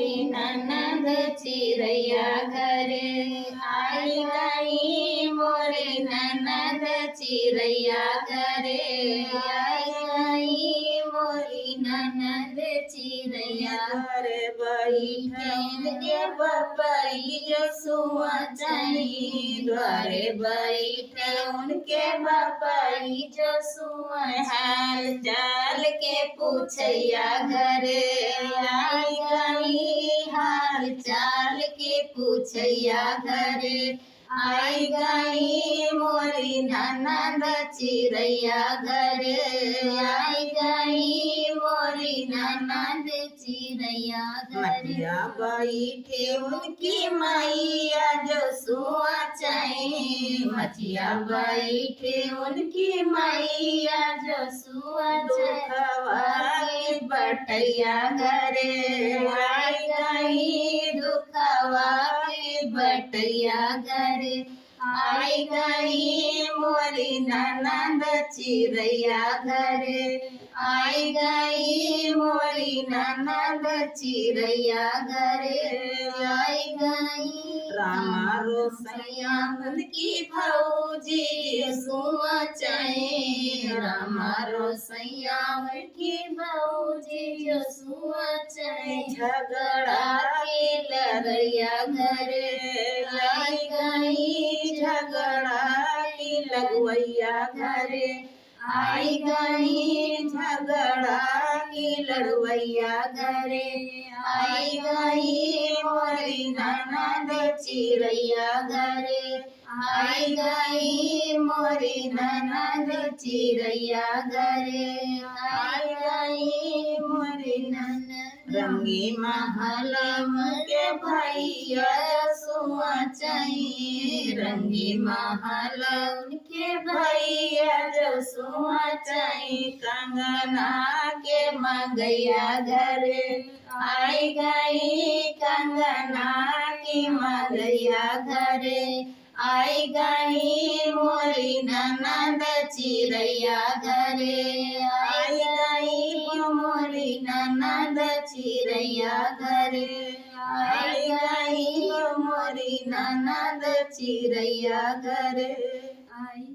मोरी ननद चिरैया घरे आई गई मोरी ननद चिरैया घरे आई गई मोरी ननद चिरैया घरे बैठे के बपई जो सुआ चाही द्वारे बैठे उनके बपई जो सुआ हाल चाल के पूछैया घरे आई गई हाल चाल के पूछैया घरे आई गई मोरी ननद चिरैया घरे आई गई मोरी ननद चिरैया घरे बैठे उनकी मैया जो सुआ चाहे मचिया बैठे उनकी मैया जो सुआ चाहे बटैया घरे आई गई दुखवा के बटैया घरे आई गई मोरी ननद चिरैया घरे आई गई मोरी ननद चिरैया घरे आई गई रामा रोसैया की भौजी सुआ चाहे रामा रोसैया की भौजी जो सुआ चाहे झगड़ा के लड़ैया घरे आई गई झगड़ा की लगवैया घरे आई गई झगड़ा की लड़वैया घरे आई गई मोरी ननद चिरैया घरे आई गई मोरी ननद चिरैया घरे आई गई मोरी ननद रंगी महल के भैया सुआ चाही रंगी महल के भैया जो सुआ चाही कंगना के मंगैया घरे आई गई कंगना की मंगैया घरे आई गई मोरी ननद चिरैया घरे आई गई मोरी ननद चिरैया घरे आई गई मोरी ननद चिरैया घरे आई